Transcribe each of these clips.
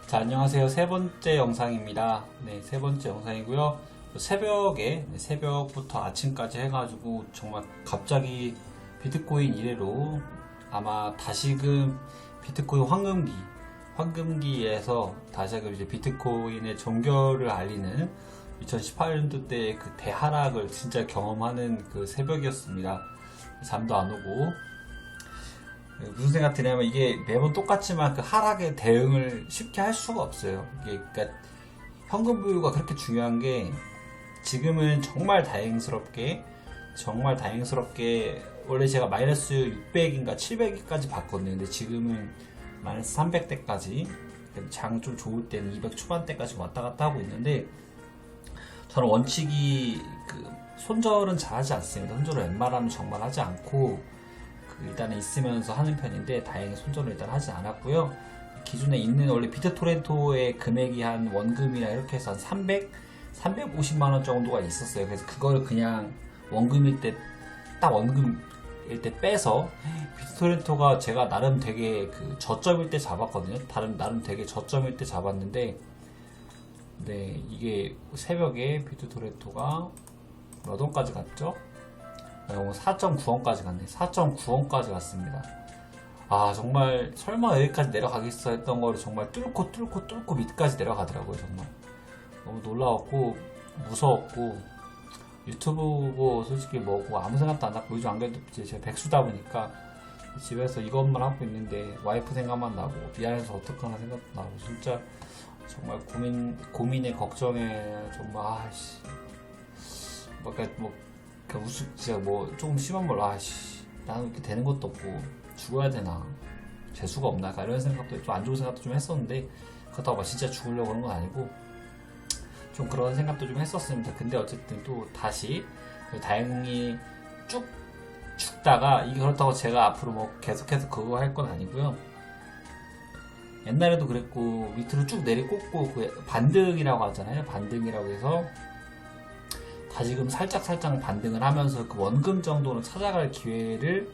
자, 안녕하세요. 세 번째 영상입니다. 네, 세 번째 영상이고요. 새벽부터 아침까지 해가지고 정말 갑자기 비트코인 이래로 아마 다시금 비트코인 황금기에서 다시금 이제 비트코인의 종결을 알리는 2018년도 때 그 대하락을 진짜 경험하는 그 새벽이었습니다. 잠도 안 오고. 무슨 생각 드냐면 이게 매번 똑같지만 그 하락에 대응을 쉽게 할 수가 없어요. 이게 그러니까 현금 보유가 그렇게 중요한 게 지금은 정말 다행스럽게 원래 제가 마이너스 600인가 700까지 봤거든요. 근데 지금은 마이너스 300대까지 장 좀 좋을 때는 200 초반대까지 왔다 갔다 하고 있는데 저는 원칙이 그 손절은 잘 하지 않습니다. 손절을 웬만하면 정말 하지 않고 일단은 있으면서 하는 편인데 다행히 손절을 일단 하지 않았고요. 기존에 있는 원래 비트토렌토의 금액이 한 원금이나 이렇게 해서 한 350만원 정도가 있었어요. 그래서 그걸 그냥 원금일 때 딱 원금일 때 빼서 비트토렌토가 제가 나름 되게 그 저점일 때 잡았거든요. 나름 되게 저점일 때 잡았는데 네, 이게 새벽에 비트토렌토가 몇 원까지 갔죠? 4.9원까지 갔네. 4.9원까지 갔습니다. 아, 정말 설마 여기까지 내려가겠어 했던 거를 정말 뚫고 밑까지 내려가더라고요. 정말 너무 놀라웠고 무서웠고 유튜브 보고 솔직히 뭐고 아무 생각도 안 났고 요즘 안 그래도 제가 백수다 보니까 집에서 이것만 하고 있는데 와이프 생각만 나고 미안해서 어떡하나 생각도 나고 진짜 정말 고민에 걱정에 정말 아씨 진짜 뭐 조금 심한 말로 나는 이렇게 되는 것도 없고 죽어야 되나 재수가 없나 이런 생각도 좀 안 좋은 생각도 좀 했었는데 그렇다고 막 진짜 죽으려고 그런 건 아니고 좀 그런 생각도 좀 했었습니다. 근데 어쨌든 또 다시 다행히 쭉 죽다가 이게 그렇다고 제가 앞으로 뭐 계속해서 그거 할 건 아니고요. 옛날에도 그랬고 밑으로 쭉 내리꽂고 그 반등이라고 하잖아요. 반등이라고 해서 다시금 살짝 반등을 하면서 그 원금 정도는 찾아갈 기회를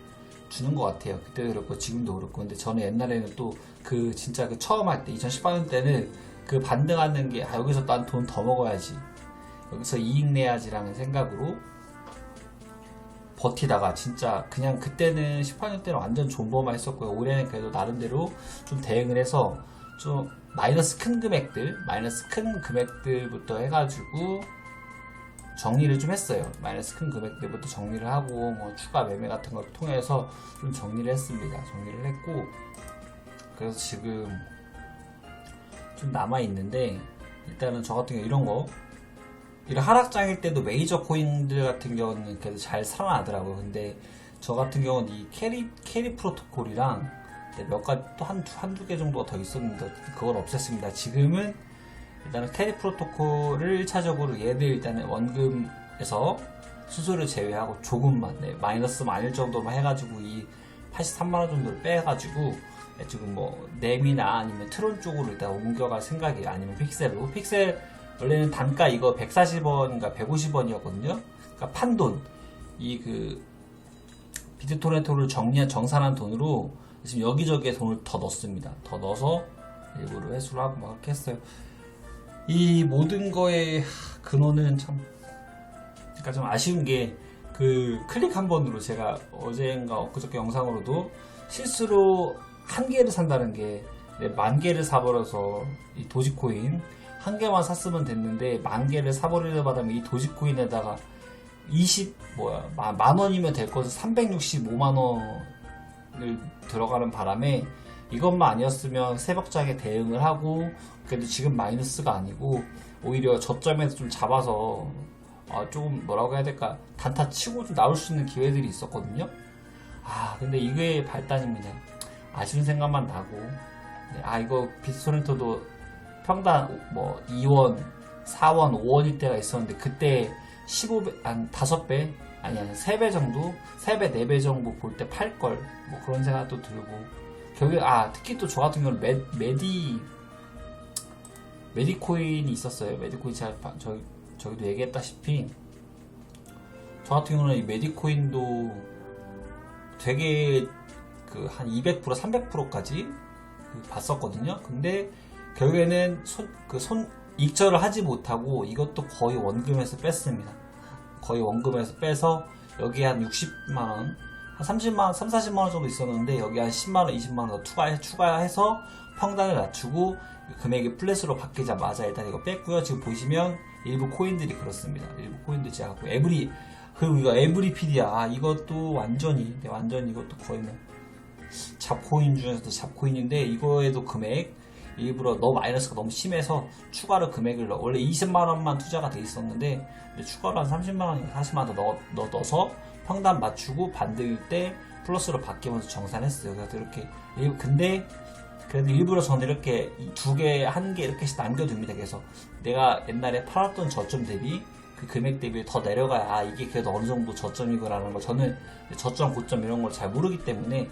주는 것 같아요. 그때도 그렇고 지금도 그렇고. 근데 저는 옛날에는 또 그 진짜 그 처음 할 때 2018년 때는 그 반등하는 게 여기서 난 돈 더 먹어야지 여기서 이익 내야지라는 생각으로 버티다가 진짜 그냥 그때는 18년 때는 완전 존버만 했었고요. 올해는 그래도 나름대로 좀 대응을 해서 좀 마이너스 큰 금액들부터 해가지고 정리를 좀 했어요. 마이너스 큰 금액들부터 정리를 하고 뭐 추가 매매 같은 걸 통해서 좀 정리를 했습니다. 정리를 했고 그래서 지금 좀 남아 있는데 일단은 저 같은 경우 이런 하락장일 때도 메이저 코인들 같은 경우는 그래도 잘 살아나더라고요. 근데 저 같은 경우는 이 캐리 프로토콜이랑 몇 가지 또 한두 개 정도가 더 있었는데 그걸 없앴습니다. 지금은 일단은 캐리 프로토콜을 1차적으로 얘들 일단은 원금에서 수수료 제외하고 조금만 마이너스 아닐 정도만 해가지고 이 83만원 정도를 빼가지고 지금 뭐 램이나 아니면 트론 쪽으로 일단 옮겨갈 생각이에요. 아니면 픽셀로. 픽셀 원래는 단가 이거 140원인가 150원이었거든요. 그러니까 판돈 이 그 비트토렌토를 정산한 돈으로 지금 여기저기에 돈을 더 넣습니다. 더 넣어서 일부러 회수를 하고 막 이렇게 했어요. 이 모든 거의 근원은 그러니까 좀 아쉬운 게 그 클릭 한 번으로 제가 어제인가 엊그저께 영상으로도 실수로 한 개를 산다는 게 10,000개를 사버려서 이 도지코인 한 개만 샀으면 됐는데 10,000개를 사버리려 받으면 이 도지코인에다가 만원이면 될 것을 365만원을 들어가는 바람에 이것만 아니었으면 새벽장에 대응을 하고 그래도 지금 마이너스가 아니고 오히려 저점에서 좀 잡아서 조금 뭐라고 해야 될까 단타 치고 좀 나올 수 있는 기회들이 있었거든요. 근데 이게 발단입니다. 아쉬운 생각만 나고 이거 비트토렌토도 평당 뭐 2원, 4원, 5원일 때가 있었는데 그때 15배, 한 5배? 아니 3배 정도? 3배, 4배 정도 볼 때 팔걸 뭐 그런 생각도 들고 특히 또 저 같은 경우는 메디코인이 있었어요. 메디코인 제가 저기도 얘기했다시피 저 같은 경우는 이 메디코인도 되게 그 한 200%, 300%까지 봤었거든요. 근데 결국에는 익절을 하지 못하고 이것도 거의 원금에서 뺐습니다. 거의 원금에서 빼서 여기 한 60만원, 한 30만원, 3, 40만원 정도 있었는데 여기 한 10만원, 20만원 더 추가해서 평단을 낮추고 금액이 플랫으로 바뀌자마자 일단 이거 뺐고요. 지금 보시면 일부 코인들이 그렇습니다. 일부 코인들 제가 갖고 그리고 이거 에브리 PD야. 이것도 완전히 이것도 거의 뭐 잡코인 중에서도 잡코인인데 이거에도 금액 일부러 마이너스가 너무 심해서 추가로 금액을 원래 20만원만 투자가 돼 있었는데 추가로 한 30만원, 40만원 더 넣어서 평단 맞추고 반등일 때 플러스로 바뀌면서 정산했어요. 그래서 이렇게 근데 그래도 일부러 저는 이렇게 두 개, 한 개 이렇게씩 남겨둡니다. 그래서 내가 옛날에 팔았던 저점 대비 그 금액 대비 더 내려가야 이게 그래도 어느 정도 저점이구나라는 걸 저는 저점, 고점 이런 걸 잘 모르기 때문에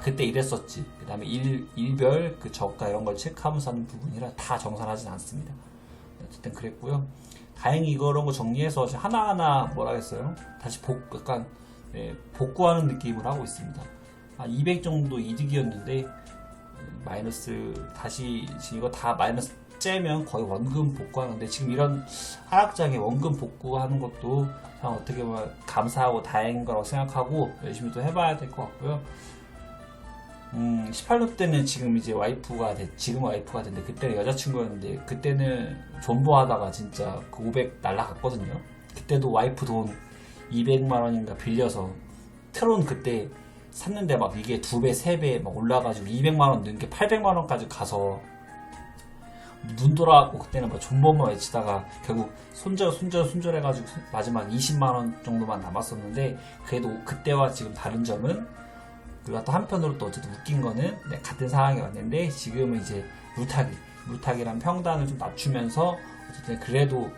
그때 이랬었지. 그 다음에 일별 그 저가 이런 걸 체크하면서 하는 부분이라 다 정산하진 않습니다. 어쨌든 그랬고요. 다행히 이런 거 정리해서 하나하나 뭐라겠어요? 다시 약간 복구하는 느낌을 하고 있습니다. 한 200 정도 이득이었는데 마이너스 다시 지금 이거 다 마이너스 째면 거의 원금 복구하는데 지금 이런 하락장에 원금 복구하는 것도 참 어떻게 보면 감사하고 다행인 거라고 생각하고 열심히 또 해봐야 될 것 같고요. 18년 때는 지금 이제 지금 와이프가 됐는데 그때는 여자친구였는데 그때는 존버하다가 진짜 그 500 날라갔거든요. 그때도 와이프 돈 200만원인가 빌려서 트론 그때 샀는데 막 이게 2배, 3배 막 올라가지고 200만원 넣은 게 800만원까지 가서 눈 돌아갖고 그때는 막 존버만 외치다가 결국 손절 해가지고 마지막 20만원 정도만 남았었는데 그래도 그때와 지금 다른 점은 그리고 또 한편으로 또 어쨌든 웃긴 거는 같은 상황이 왔는데 지금은 이제 물타기란 평단을 좀 낮추면서 어쨌든 그래도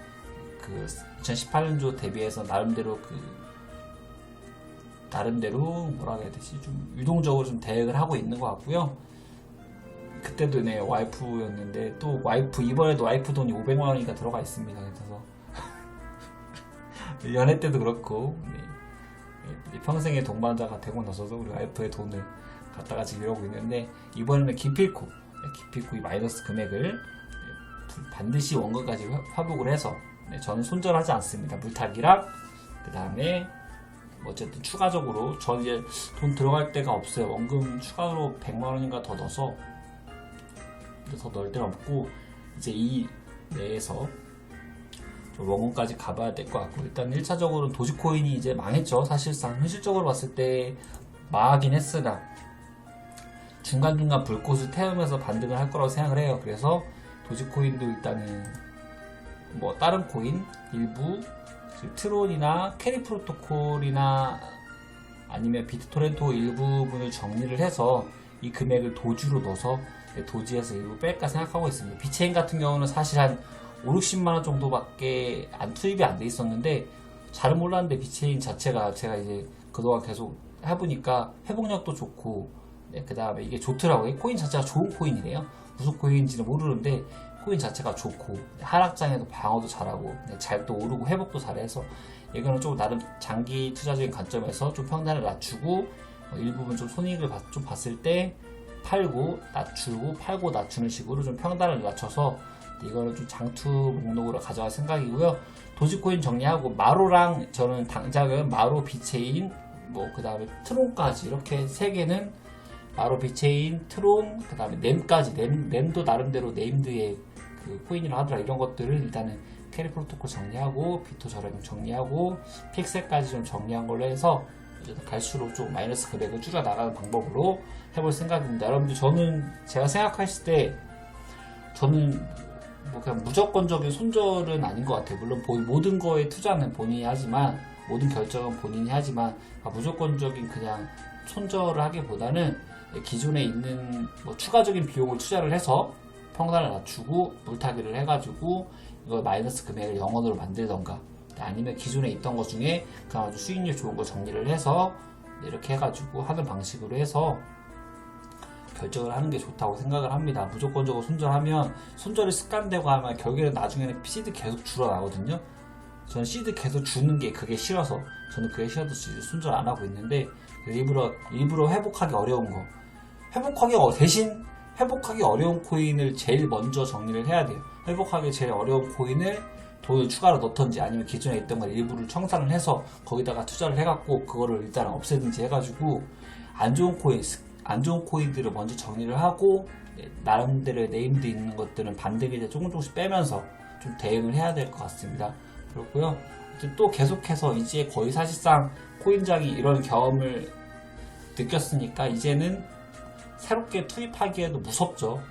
그 2018년도 대비해서 나름대로 뭐라 해야 되지 좀 유동적으로 좀 대응을 하고 있는 것 같고요. 그때도 와이프였는데 또 이번에도 와이프 돈이 500만 원이가 들어가 있습니다. 그래서 연애 때도 그렇고 평생의 동반자가 되고 나서도 우리 와이프의 돈을 갖다가 지금 이러고 있는데 이번에는 기필코 이 마이너스 금액을 반드시 원금까지 회복을 해서 저는 손절하지 않습니다. 물타기랑 그 다음에 어쨌든 추가적으로 전 이제 돈 들어갈 데가 없어요. 원금 추가로 100만원인가 더 넣어서 더 넣을 데는 없고 이제 이 내에서 원금까지 가봐야 될 것 같고 일단 1차적으로는 도지코인이 이제 망했죠. 사실상 현실적으로 봤을 때 망하긴 했으나 중간중간 불꽃을 태우면서 반등을 할 거라고 생각을 해요. 그래서 도지코인도 일단은 뭐 다른 코인 일부 트론이나 캐리 프로토콜이나 아니면 비트토렌토 일부분을 정리를 해서 이 금액을 도주로 넣어서 도지에서 일부 뺄까 생각하고 있습니다. 비체인 같은 경우는 사실 한 5, 60만원 정도밖에 투입이 안 돼 있었는데 잘은 몰랐는데 비체인 자체가 제가 이제 그동안 계속 해보니까 회복력도 좋고 그 다음에 이게 좋더라고요. 코인 자체가 좋은 코인이래요. 무슨 코인인지는 모르는데 코인 자체가 좋고 하락장에도 방어도 잘하고 잘 또 오르고 회복도 잘해서 이거는 좀 나름 장기 투자적인 관점에서 좀 평단을 낮추고 일부분 좀 손익을 좀 봤을 때 팔고 낮추는 식으로 좀 평단을 낮춰서 이거는 좀 장투 목록으로 가져갈 생각이고요. 도지코인 정리하고 마로랑 저는 당장은 마로 비체인 그 다음에 트론까지 이렇게 세 개는 마로 비체인 트론 그 다음에 램까지 램도 나름대로 네임드의 그 코인이라 하더라. 이런 것들을 일단은 캐리 프로토콜 정리하고 비토 저렴 정리하고 픽셀까지 좀 정리한 걸로 해서 이제 갈수록 좀 마이너스 금액을 줄여 나가는 방법으로 해볼 생각입니다. 여러분들 제가 생각했을 때 저는 그냥 무조건적인 손절은 아닌 것 같아요. 물론 모든 거에 투자는 본인이 하지만 모든 결정은 본인이 하지만 무조건적인 그냥 손절을 하기보다는 기존에 있는 추가적인 비용을 투자를 해서 평단을 낮추고 물타기를 해가지고 이걸 마이너스 금액을 0원으로 만들던가 아니면 기존에 있던 것 중에 그냥 아주 수익률 좋은 거 정리를 해서 이렇게 해가지고 하는 방식으로 해서 결정을 하는 게 좋다고 생각을 합니다. 무조건적으로 손절하면 손절이 습관되고 하면 결국에는 나중에는 시드 계속 줄어나거든요. 저는 시드 계속 주는 게 그게 싫어서 저는 그게 싫어서 손절 안 하고 있는데 일부러 회복하기 어려운 거 대신 회복하기 어려운 코인을 제일 먼저 정리를 해야 돼요. 회복하기 제일 어려운 코인을 돈을 추가로 넣던지 아니면 기존에 있던 걸 일부를 청산을 해서 거기다가 투자를 해갖고 그거를 일단 없애든지 해가지고 안 좋은 코인들을 먼저 정리를 하고 나름대로의 네임드 있는 것들은 반대기에 조금씩 빼면서 좀 대응을 해야 될 것 같습니다. 그렇고요. 또 계속해서 이제 거의 사실상 코인장이 이런 경험을 느꼈으니까 이제는 새롭게 투입하기에도 무섭죠.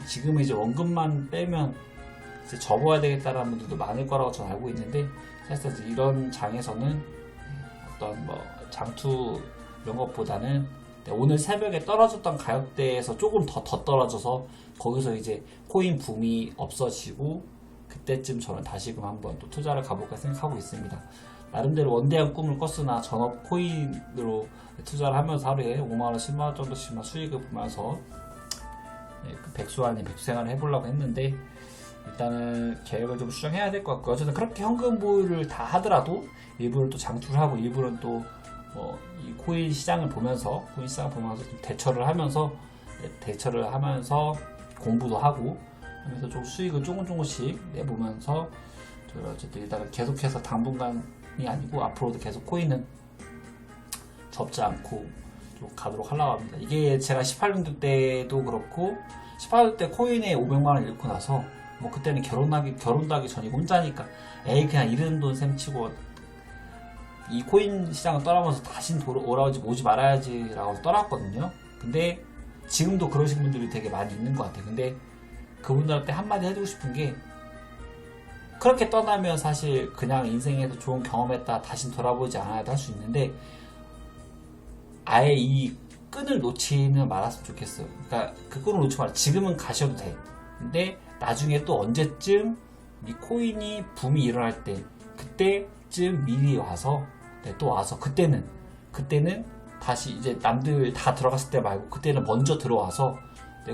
지금은 이제 원금만 빼면 이제 접어야 되겠다라는 분들도 많을 거라고 저는 알고 있는데 사실 이런 장에서는 어떤 뭐 장투 이런 것보다는 오늘 새벽에 떨어졌던 가격대에서 조금 더 떨어져서 거기서 이제 코인 붐이 없어지고 그때쯤 저는 다시금 한번 또 투자를 가볼까 생각하고 있습니다. 나름대로 원대한 꿈을 꿨으나 전업 코인으로 투자를 하면서 하루에 5만원, 10만원 정도씩만 수익을 보면서 그 백수 아닌 백수생활을 해보려고 했는데 일단은 계획을 좀 수정해야 될 것 같고요. 어쨌든 그렇게 현금 보유를 다 하더라도 일부는 또 장투를 하고 일부는 또 이 코인 시장을 보면서 좀 대처를 하면서 공부도 하고 하면서 좀 수익을 조금씩 내보면서 어쨌든 일단은 계속해서 당분간이 아니고 앞으로도 계속 코인은 접지 않고 좀 가도록 하려고 합니다. 이게 제가 18년도 때도 그렇고 18년도 때 코인에 500만원 잃고 나서 뭐 그때는 결혼도 하기 전이고 혼자니까 그냥 잃은 돈 셈치고 이 코인 시장을 떠나면서 다시 오지 말아야지 라고 떠났거든요. 근데 지금도 그러신 분들이 되게 많이 있는 것 같아요. 근데 그분들한테 한마디 해주고 싶은 게 그렇게 떠나면 사실 그냥 인생에서 좋은 경험했다 다시 돌아보지 않아도 할 수 있는데 아예 이 끈을 놓지는 말았으면 좋겠어요. 그러니까 그 끈을 놓지 말아. 지금은 가셔도 돼. 근데 나중에 또 언제쯤 이 코인이 붐이 일어날 때 그때쯤 미리 와서 또 와서 그때는 다시 이제 남들 다 들어갔을 때 말고 그때는 먼저 들어와서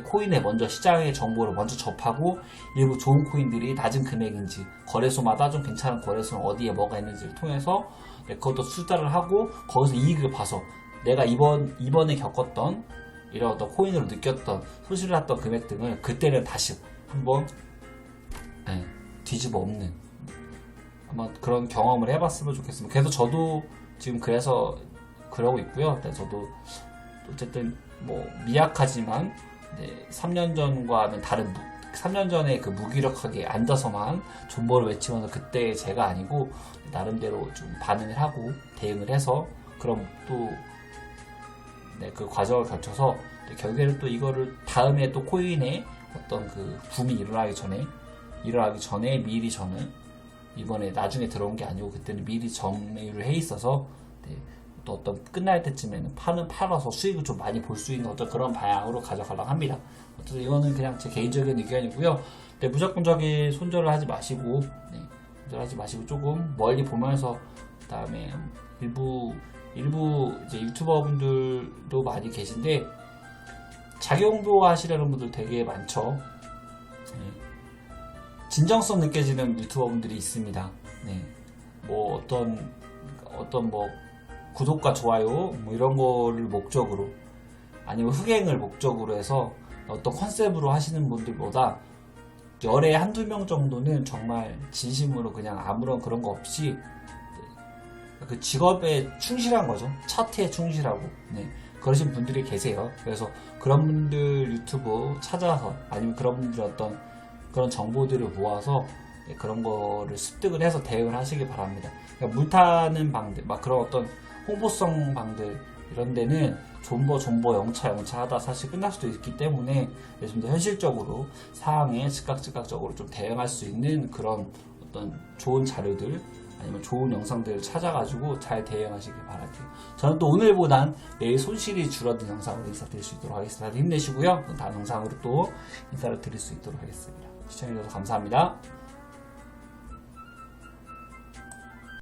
코인에 먼저 시장의 정보를 먼저 접하고 일부 좋은 코인들이 낮은 금액인지 거래소마다 좀 괜찮은 거래소는 어디에 뭐가 있는지를 통해서 그것도 투자를 하고 거기서 이익을 봐서 내가 이번에 겪었던 이런 어떤 코인으로 느꼈던 손실을 났던 금액 등을 그때는 다시 한번 뒤집어 엎는 한번 그런 경험을 해봤으면 좋겠습니다. 그래서 저도 지금 그래서 그러고 있고요. 저도 어쨌든 뭐 미약하지만 3년 전과는 다른 3년 전에 그 무기력하게 앉아서만 존버를 외치면서 그때 제가 아니고 나름대로 좀 반응을 하고 대응을 해서 그럼 또 그 과정을 거쳐서 결국에는 또 이거를 다음에 또 코인에 어떤 그 붐이 일어나기 전에 미리 저는 이번에 나중에 들어온 게 아니고 그때는 미리 점유를 해 있어서 또 어떤 끝날 때쯤에는 팔아서 수익을 좀 많이 볼 수 있는 어떤 그런 방향으로 가져가려고 합니다. 어쨌든 이거는 그냥 제 개인적인 의견이고요. 무조건적인 손절을 하지 마시고 조금 멀리 보면서 그다음에 일부 이제 유튜버 분들도 많이 계신데 자기 홍보 하시려는 분들 되게 많죠. 진정성 느껴지는 유튜버 분들이 있습니다. 뭐 어떤 뭐 구독과 좋아요 뭐 이런 거를 목적으로 아니면 흥행을 목적으로 해서 어떤 컨셉으로 하시는 분들보다 열에 한두 명 정도는 정말 진심으로 그냥 아무런 그런 거 없이 그 직업에 충실한 거죠. 차트에 충실하고 그러신 분들이 계세요. 그래서 그런 분들 유튜브 찾아서 아니면 그런 분들 어떤 그런 정보들을 모아서 그런 거를 습득을 해서 대응을 하시기 바랍니다. 그러니까 물타는 방들, 막 그런 어떤 홍보성 방들 이런 데는 존버 영차 하다 사실 끝날 수도 있기 때문에 좀 더 현실적으로 상황에 즉각적으로 좀 대응할 수 있는 그런 어떤 좋은 자료들 아니면 좋은 영상들을 찾아가지고 잘 대응하시길 바랄게요. 저는 또 오늘보단 내일 손실이 줄어든 영상으로 인사드릴 수 있도록 하겠습니다. 힘내시고요. 다음 영상으로 또 인사를 드릴 수 있도록 하겠습니다. 시청해주셔서 감사합니다.